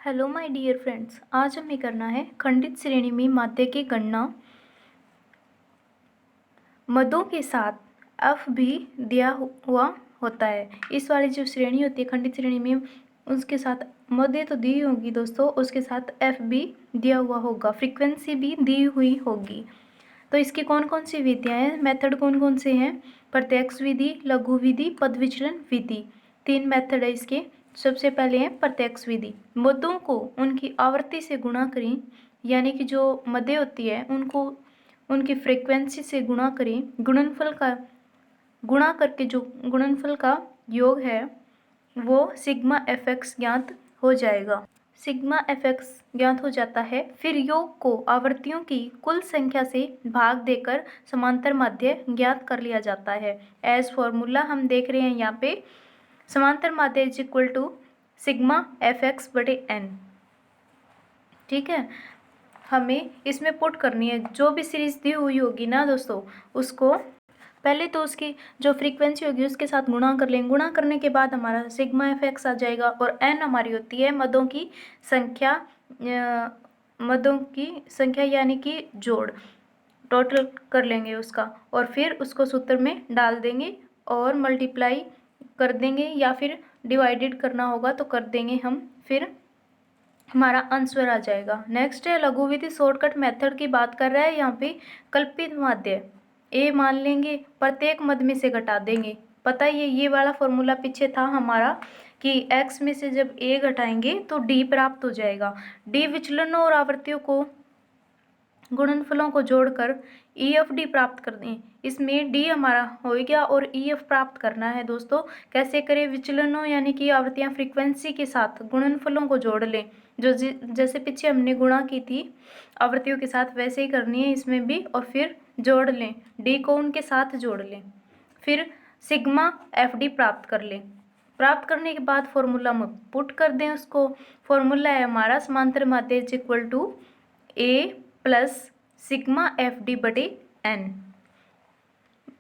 Hello my dear friends, आज हमें करना है खंडित श्रेणी में माध्य की गणना। मदों के साथ f भी दिया हुआ होता है। इस वाली जो श्रेणी होती है खंडित श्रेणी में, उसके साथ मदें तो दी होगी दोस्तों, उसके साथ f भी दिया हुआ होगा, फ्रीक्वेंसी भी दी हुई होगी। तो इसकी कौन कौन सी विधियाँ हैं, मेथड कौन कौन से हैं? प्रत्यक्ष विधि, लघु विधि, पद विचलन विधि। 3 मेथड है इसके। सबसे पहले है प्रत्यक्ष विधि। मदों को उनकी आवृत्ति से गुणा करें, यानी कि जो मदें होती है उनको उनकी फ्रीक्वेंसी से गुणा करें। गुणनफल का गुणा करके जो गुणनफल का योग है वो सिग्मा एफ एक्स ज्ञात हो जाएगा। सिग्मा एफ एक्स ज्ञात हो जाता है, फिर योग को आवृत्तियों की कुल संख्या से भाग देकर समांतर माध्य ज्ञात कर लिया जाता है। एज फॉर्मूला हम देख रहे हैं यहाँ पे, समांतर माध्य is equal to sigma F X बटे एन। ठीक है, हमें इसमें पुट करनी है जो भी सीरीज दी हुई होगी ना दोस्तों, उसको पहले तो उसकी जो फ्रीक्वेंसी होगी उसके साथ गुणा कर लेंगे। गुणा करने के बाद हमारा सिग्मा एफ एक्स आ जाएगा, और एन हमारी होती है मदों की संख्या, यानी कि जोड़, टोटल कर लेंगे उसका, और फिर उसको सूत्र में डाल देंगे और मल्टीप्लाई कर देंगे, या फिर डिवाइडेड करना होगा तो कर देंगे हम, फिर हमारा आंसर आ जाएगा। नेक्स्ट है लघु विधि, शॉर्टकट मेथड की बात कर रहा है यहाँ पे। कल्पित माध्य ए मान लेंगे, प्रत्येक मद में से घटा देंगे। पता ही है ये वाला फॉर्मूला पीछे था हमारा कि x में से जब a घटाएंगे तो d प्राप्त हो जाएगा। d विचलनों और आवृत्तियों को गुणनफलों को जोड़कर EFD प्राप्त कर दें। इसमें D हमारा हो गया और EF प्राप्त करना है दोस्तों। कैसे करें? विचलनों यानी कि आवृत्तियां फ्रीक्वेंसी के साथ गुणनफलों को जोड़ लें। जो जैसे पीछे हमने गुणा की थी आवृत्तियों के साथ, वैसे ही करनी है इसमें भी, और फिर जोड़ लें, D को उनके साथ जोड़ लें, फिर सिग्मा FD प्राप्त कर लें। प्राप्त करने के बाद फॉर्मूला में पुट कर दें उसको। फॉर्मूला है हमारा समांतर माध्य is equal to A plus sigma F D बटे एन।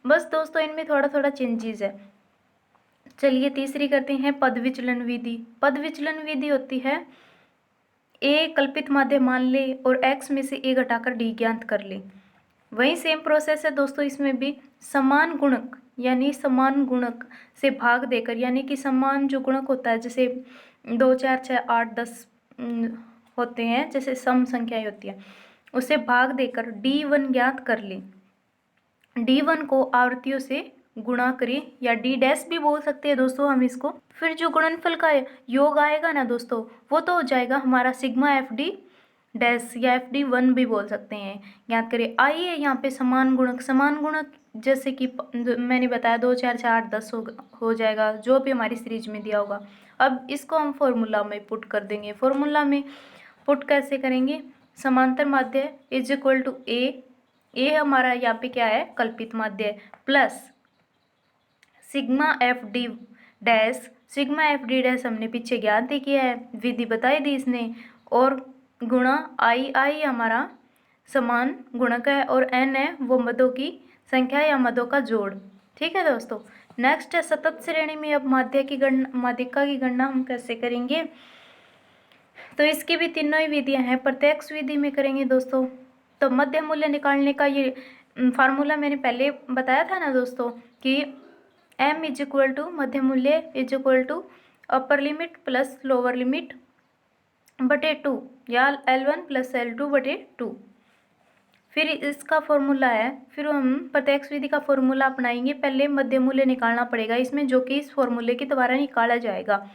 बस दोस्तों इनमें थोड़ा थोड़ा चेंजेस है। चलिए तीसरी करते हैं पद विचलन विधि। पद विचलन विधि होती है ए कल्पित माध्य मान ले और x में से a घटाकर d ज्ञात कर ले। वही सेम प्रोसेस है दोस्तों, इसमें भी समान गुणक यानी समान गुणक से भाग देकर, यानी कि समान जो गुणक होता है, जैसे 2 4 6 8 10 होते हैं, जैसे सम संख्याएं होती है, उसे भाग देकर D1 ज्ञात कर लें। D1 को आवृत्तियों से गुणा करें, या D डैश भी बोल सकते हैं दोस्तों हम इसको। फिर जो गुणनफल का योग आएगा ना दोस्तों, वो तो हो जाएगा हमारा सिग्मा एफ डी डैश, या FD1 भी बोल सकते हैं। ज्ञात करिए। आइए यहाँ पे समान गुणक जैसे कि मैंने बताया 2 4 6 8 10 हो जाएगा, जो भी हमारी सीरीज में दिया होगा। अब इसको हम फॉर्मूला में पुट कर देंगे। फॉर्मूला में पुट कैसे करेंगे? समांतर माध्य इज इक्वल टू ए हमारा यहाँ पे क्या है? कल्पित माध्य, plus sigma F D dash. Sigma F D dash हमने पीछे ज्ञात ही किया है, विधि बताई दी इसने, और गुणा आई हमारा समान गुणक है, और n है वो मदों की संख्या या मदों का जोड़। ठीक है दोस्तों। नेक्स्ट है सतत श्रेणी में अब माध्यिका की गणना हम कैसे करेंगे? तो इसकी भी तीनों ही विधियां हैं। प्रत्यक्ष विधि में करेंगे दोस्तों। तो मध्य मूल्य निकालने का ये फार्मूला मैंने पहले बताया था ना दोस्तों, कि m इज इक्वल टू मध्य मूल्य is equal to upper limit plus lower limit बटे 2, या L1 प्लस L2 बटे 2। फिर इसका फॉर्मूला है, फिर हम प्रत्यक्ष विधि का फॉर्मूला अपनाएंगे। पहले मध्य मूल्य निकालना पड़ेगा इसमें, जो कि इस फॉर्मूले के द्वारा निकाला जाएगा।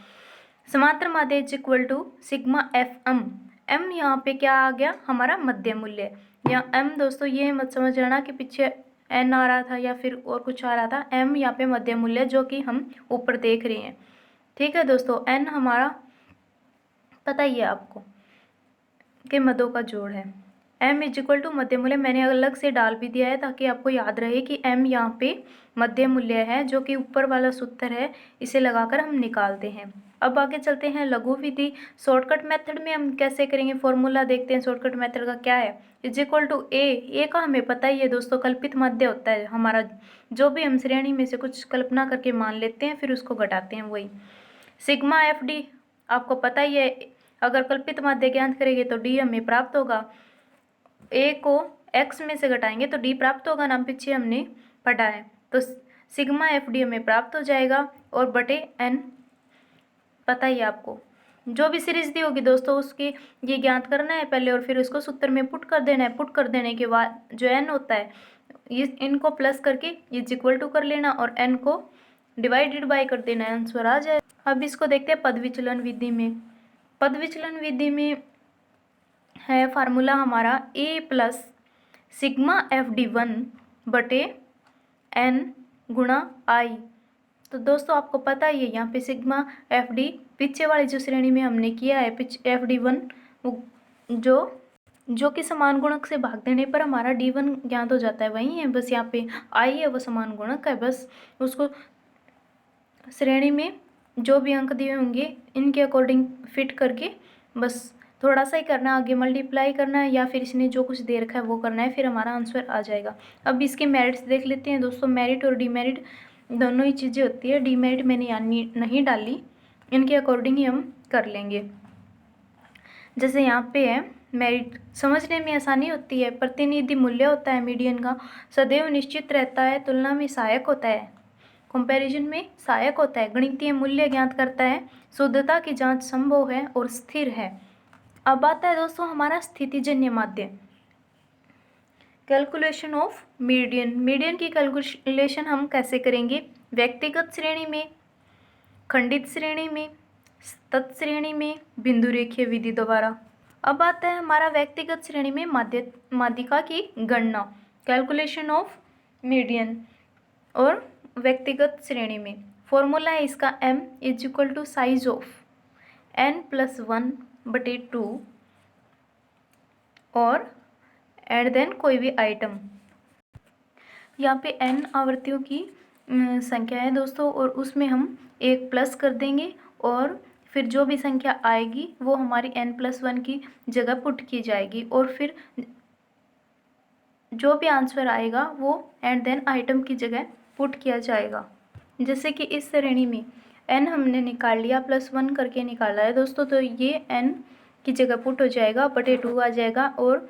समांतर माध्य is equal to sigma F M यहाँ पे क्या आ गया? हमारा मध्य मूल्य। यहाँ m दोस्तों ये मत समझ लेना कि पीछे n आ रहा था या फिर और कुछ आ रहा था। m यहाँ पे मध्य मूल्य जो कि हम ऊपर देख रहे हैं। ठीक है दोस्तों। n हमारा पता ही है आपको कि मदों का जोड़ है। m इज इक्वल टू मध्य मूल्य मैंने अलग से डाल भी दिया है ताकि आपको याद रहे कि m यहाँ पे मध्य मूल्य है, जो कि ऊपर वाला सूत्र है, इसे लगाकर हम निकालते हैं। अब आगे चलते हैं लघु विधि। शॉर्टकट मेथड में हम कैसे करेंगे? फॉर्मूला देखते हैं शॉर्टकट मेथड का क्या है। इज इक्वल टू ए का हमें पता ही है दोस्तों, कल्पित माध्य होता है हमारा, जो भी हम श्रेणी में से कुछ कल्पना करके मान लेते हैं फिर उसको घटाते हैं, वही। सिग्मा एफ डी आपको पता ही है, अगर कल्पित माध्य ज्ञात करेंगे तो डी हमें प्राप्त होगा। ए को एक्स में से घटाएंगे तो डी प्राप्त होगा, नाम पीछे हमने पढ़ा है। तो सिग्मा एफ डी हमें प्राप्त हो जाएगा और बटे एन पता ही है आपको। जो भी सीरीज दी होगी दोस्तों उसकी ये ज्ञात करना है पहले और फिर उसको सूत्र में पुट कर देना है। पुट कर देने के बाद जो एन होता है इस इनको प्लस करके इज इक्वल टू कर लेना और एन को डिवाइडेड बाय कर देना, आंसर आ जाए। अब इसको देखते हैं पद विचलन विधि में। पद विचलन विधि में है फार्मूला हमारा A plus sigma F D one बटे एन गुणा आई। तो दोस्तों आपको पता ही है यहाँ पे सिग्मा एफ डी पीछे वाली जो श्रेणी में हमने किया है एफ डी वन जो कि समान गुणक से भाग देने पर हमारा डी वन ज्ञात हो जाता है, वही है। बस यहाँ पे आई है वो समान गुणक है, बस उसको श्रेणी में जो भी अंक दिए होंगे इनके अकॉर्डिंग फिट करके बस थोड़ा सा ही करना है, आगे मल्टीप्लाई करना है या फिर इसने जो कुछ दे रखा है वो करना है, फिर हमारा आंसर आ जाएगा। अब इसके मेरिट्स देख लेते हैं दोस्तों। मेरिट और डीमेरिट दोनों ही चीज़ें होती है। डीमेरिट मैंने यानी नहीं डाली, इनके अकॉर्डिंग ही हम कर लेंगे। जैसे यहाँ पे है मेरिट, समझने में आसानी होती है। प्रतिनिधि मूल्य होता है मीडियन का, सदैव निश्चित रहता है, तुलना में सहायक होता है, कंपैरिजन में सहायक होता है, गणितीय मूल्य ज्ञात करता है, शुद्धता की जांच संभव है और स्थिर है। अब आता है दोस्तों हमारा स्थितिजन्य माध्य। Calculation of median. मीडियन की कैलकुलेशन हम कैसे करेंगे? व्यक्तिगत श्रेणी में, खंडित श्रेणी में, तत्श्रेणी में, बिंदु रेखीय विधि द्वारा। अब आता है हमारा व्यक्तिगत श्रेणी में माध्यिका की गणना, कैलकुलेशन ऑफ मीडियन। और व्यक्तिगत श्रेणी में फॉर्मूला है इसका m is equal to size of n plus 1 बटे 2 और एंड देन कोई भी आइटम। यहाँ पे n आवृत्तियों की संख्या है दोस्तों और उसमें हम एक प्लस कर देंगे और फिर जो भी संख्या आएगी वो हमारी n प्लस 1 की जगह पुट की जाएगी और फिर जो भी आंसर आएगा वो एंड देन आइटम की जगह पुट किया जाएगा। जैसे कि इस श्रेणी में n हमने निकाल लिया, प्लस 1 करके निकाला है दोस्तों, तो ये n की जगह पुट हो जाएगा, बटे 2 आ जाएगा और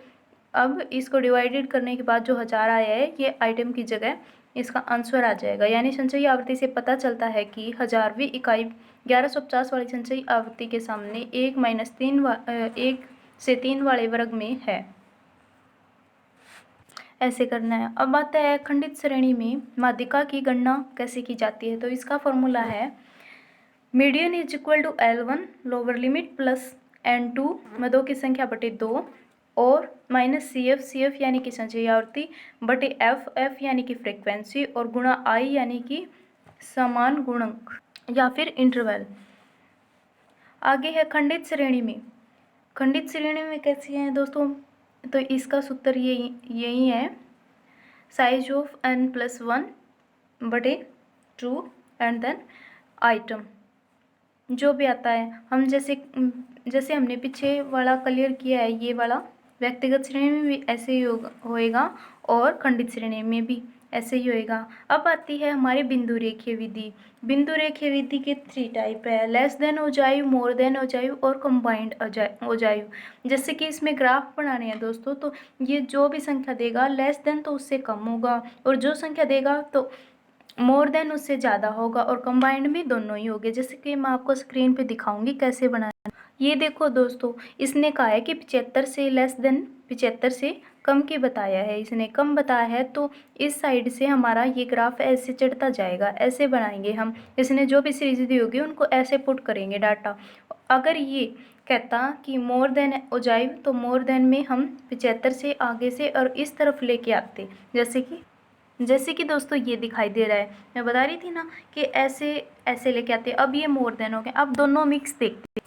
अब इसको डिवाइडेड करने के बाद जो 1000 आया है ये आइटम की जगह इसका आंसर आ जाएगा। यानी संचयी आवृत्ति से पता चलता है कि 1000वीं इकाई 1150 वाली संचयी आवृत्ति के सामने 1 से 3 वाले वर्ग में है। ऐसे करना है। अब आता है खंडित श्रेणी में माध्यिका की गणना कैसे की जाती है। तो इसका फॉर्मूला है median is equal to L1 lower limit plus N2 मदों की संख्या बटे 2 और माइनस CF यानी कि संचयी आवृत्ति बटे F यानी कि फ्रिक्वेंसी और गुणा I यानी कि समान गुणक या फिर इंटरवल। आगे है खंडित श्रेणी में। खंडित श्रेणी में कैसी है दोस्तों? तो इसका सूत्र यही है, साइज ऑफ n प्लस 1 बटे 2 एंड देन आइटम जो भी आता है। हम जैसे हमने पीछे वाला क्लियर किया है, ये वाला व्यक्तिगत श्रेणी में भी ऐसे ही होएगा और खंडित श्रेणी में भी ऐसे ही होएगा। अब आती है हमारी बिंदु रेखीय विधि। बिंदु रेखीय विधि के 3 टाइप है, less than ogive, more than ogive और कंबाइंड ओजाइव। जैसे कि इसमें ग्राफ बनाने हैं दोस्तों, तो ये जो भी संख्या देगा लेस देन तो उससे कम होगा और जो संख्या देगा तो मोर देन उससे ज़्यादा होगा और कंबाइंड भी दोनों ही होंगे। जैसे कि मैं आपको स्क्रीन पे दिखाऊंगी कैसे बनाना। ये देखो दोस्तों, इसने कहा है कि 75 से लेस देन 75 से कम की बताया है, इसने कम बताया है, तो इस साइड से हमारा ये ग्राफ ऐसे चढ़ता जाएगा। ऐसे बनाएंगे हम, इसने जो भी सीरीज दी होगी उनको ऐसे पुट करेंगे डाटा। अगर ये कहता कि मोर देन ओजाइव तो मोर देन में हम 75 से आगे से और इस तरफ लेके आते, जैसे कि दोस्तों ये दिखाई दे रहा है। मैं बता रही थी ना कि ऐसे ऐसे लेके आते। अब ये मोर देन हो गया। अब दोनों मिक्स देखते,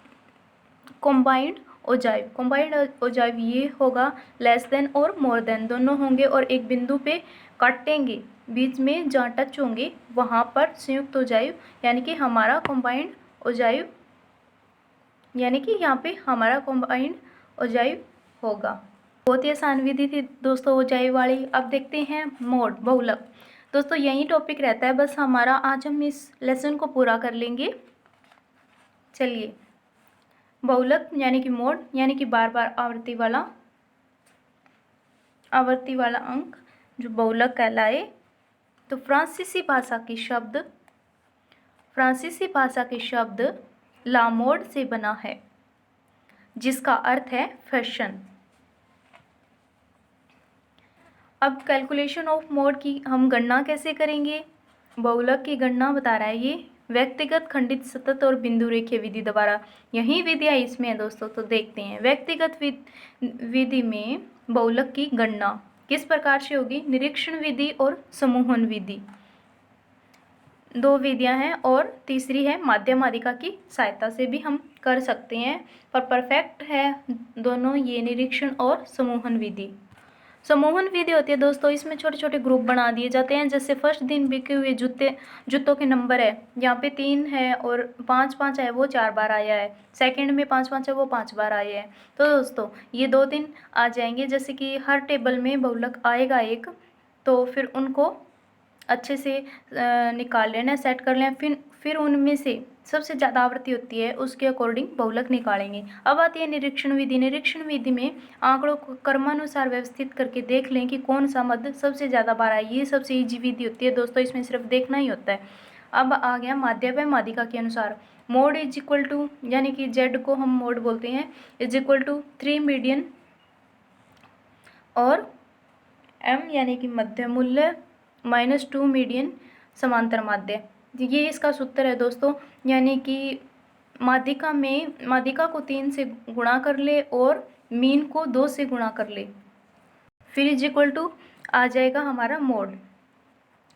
कंबाइंड ओजाइव ये होगा लेस देन और मोर देन दोनों होंगे और एक बिंदु पे काटेंगे, बीच में जहाँ टच होंगे वहाँ पर संयुक्त ओजाइव यानी कि हमारा कंबाइंड ओजाइव, यानी कि यहाँ पे हमारा कंबाइंड ओजाइव होगा। बहुत ही आसान विधि थी दोस्तों ओजाइव वाली। अब देखते हैं मोड बहुलक। दोस्तों यही टॉपिक रहता है बस हमारा, आज हम इस लेसन को पूरा कर लेंगे। चलिए बहुलक यानी कि मोड यानी कि बार बार आवर्ती वाला अंक जो बहुलक कहलाए। तो फ्रांसीसी भाषा के शब्द ला मोड से बना है, जिसका अर्थ है फैशन। अब कैलकुलेशन ऑफ मोड की हम गणना कैसे करेंगे? बहुलक की गणना बता रहा है ये व्यक्तिगत, खंडित, सतत और बिंदु रेखीय विधि द्वारा। यही विधियाँ इसमें है दोस्तों, तो देखते हैं। व्यक्तिगत विधि में बहुलक की गणना किस प्रकार से होगी? निरीक्षण विधि और समूहन विधि, दो विधियां हैं, और तीसरी है माध्य माध्यिका की सहायता से भी हम कर सकते हैं, पर परफेक्ट है दोनों ये, निरीक्षण और समूहन विधि। समूहन विधि होती है दोस्तों, इसमें छोटे छोटे ग्रुप बना दिए जाते हैं। जैसे फर्स्ट दिन बिके हुए जूतों के नंबर है, यहाँ पे 3 है और 5 है, वो 4 बार आया है। सेकंड में 5 है, वो 5 बार आया है। तो दोस्तों ये 2 दिन आ जाएंगे। जैसे कि हर टेबल में बहुलक आएगा एक, तो फिर उनको अच्छे से निकाल लेना, सेट कर लें। फिर उनमें से सबसे ज़्यादा आवृत्ति होती है उसके अकॉर्डिंग बहुलक निकालेंगे। अब आती है निरीक्षण विधि। निरीक्षण विधि में आंकड़ों को क्रमानुसार व्यवस्थित करके देख लें कि कौन सा मद सबसे ज़्यादा बार आए। ये सबसे ईजी विधि होती है दोस्तों, इसमें सिर्फ देखना ही होता है। अब आ गया माध्य व माध्यिका के अनुसार। मोड इज इक्वल टू, यानी कि जेड को हम मोड बोलते हैं, इज इक्वल टू 3 मीडियन और एम यानी कि मध्य मूल्य -2 मीडियन समांतर माध्य। ये इसका सूत्र है दोस्तों, यानी कि माध्यिका को 3 से गुणा कर ले और मीन को 2 से गुणा कर ले, फिर इज इक्वल टू आ जाएगा हमारा मोड।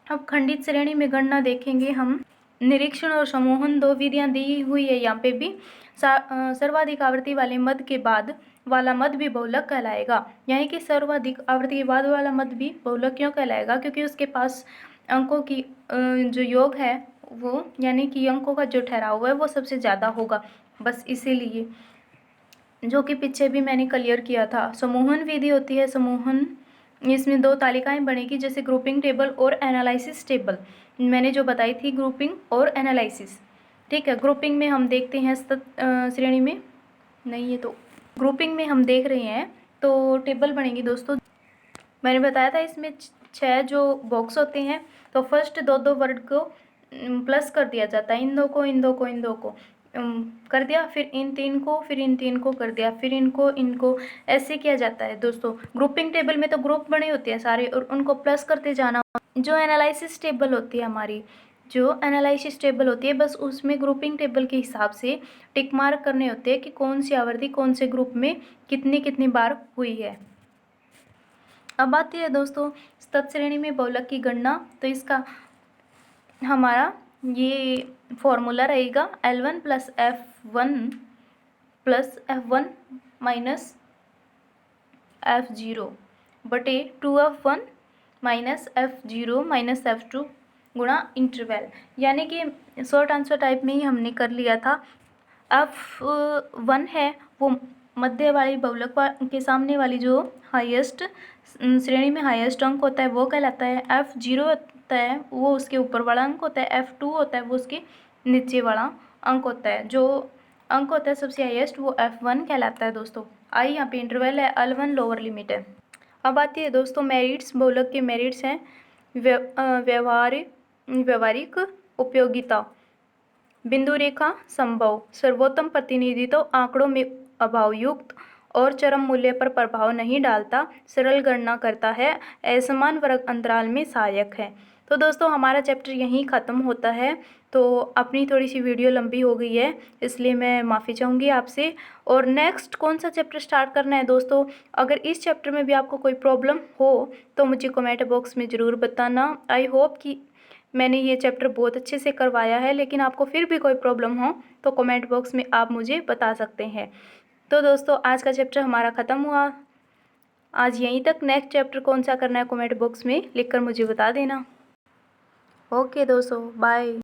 अब खंडित श्रेणी में गणना देखेंगे हम। निरीक्षण और समूहन 2 विधियां दी हुई है यहाँ पे भी। सर्वाधिक आवृत्ति वाले मद के बाद वाला मद भी बहुलक कहलाएगा, यानी कि सर्वाधिक आवृत्ति के बाद वाला मद भी बहुलक क्यों कहलाएगा? क्योंकि उसके पास अंकों की जो योग है वो, यानी कि अंकों का जो ठहराव है वो सबसे ज़्यादा होगा, बस इसीलिए, जो कि पीछे भी मैंने क्लियर किया था। समूहन विधि होती है, समूहन इसमें 2 तालिकाएं बनेगी, जैसे ग्रुपिंग टेबल और एनालिसिस टेबल। मैंने जो बताई थी ग्रुपिंग और एनालिसिस, ठीक है। ग्रुपिंग में हम देखते हैं श्रेणी में नहीं है, तो ग्रुपिंग में हम देख रहे हैं तो टेबल बनेगी दोस्तों। मैंने बताया था इसमें 6 जो बॉक्स होते हैं, तो फर्स्ट 2 वर्ड को प्लस कर दिया जाता है, इन दो को कर दिया, फिर इन 3 को, फिर इन 3 को कर दिया, फिर इनको ऐसे किया जाता है दोस्तों। ग्रुपिंग टेबल में तो ग्रुप बने होते हैं सारे और उनको प्लस करते जाना। जो एनालिसिस टेबल होती है हमारी, बस उसमें ग्रुपिंग टेबल के हिसाब से टिक मार्क करने होते हैं कि कौन सी आवृत्ति कौन से ग्रुप में कितनी बार हुई है। अब आती है दोस्तों तत्श्रेणी में बहुलक की गणना। तो इसका हमारा ये फॉर्मूला रहेगा L1 + F1 माइनस F0 बटे 2F1 minus F0 minus F2 गुणा इंटरवल, यानी कि शॉर्ट आंसर टाइप में ही हमने कर लिया था। F1 है वो मध्य वाली बहुलक के सामने वाली जो हाईएस्ट श्रेणी में हाईएस्ट अंक होता है वो कहलाता है। F0 होता है वो उसके ऊपर वाला अंक होता है। F2 होता है वो उसके नीचे वाला अंक होता है। जो अंक होता है सबसे हाईएस्ट वो F1 कहलाता है दोस्तों। आई यहाँ पे इंटरवल है, L1 लोअर लिमिट है। अब आती है दोस्तों मेरिट्स। बहुलक के मेरिट्स हैं व्यवहारिक उपयोगिता, बिंदु रेखा संभव, सर्वोत्तम प्रतिनिधित्व, आंकड़ों में अभावयुक्त और चरम मूल्य पर प्रभाव नहीं डालता, सरल गणना करता है, असमान वर्ग अंतराल में सहायक है। तो दोस्तों हमारा चैप्टर यहीं ख़त्म होता है। तो अपनी थोड़ी सी वीडियो लंबी हो गई है, इसलिए मैं माफ़ी चाहूँगी आपसे। और नेक्स्ट कौन सा चैप्टर स्टार्ट करना है दोस्तों, अगर इस चैप्टर में भी आपको कोई प्रॉब्लम हो तो मुझे कमेंट बॉक्स में ज़रूर बताना। आई होप कि मैंने ये चैप्टर बहुत अच्छे से करवाया है, लेकिन आपको फिर भी कोई प्रॉब्लम हो तो कमेंट बॉक्स में आप मुझे बता सकते हैं। तो दोस्तों आज का चैप्टर हमारा ख़त्म हुआ आज यहीं तक। नेक्स्ट चैप्टर कौन सा करना है कमेंट बॉक्स में लिखकर मुझे बता देना। ओके दोस्तों, बाय।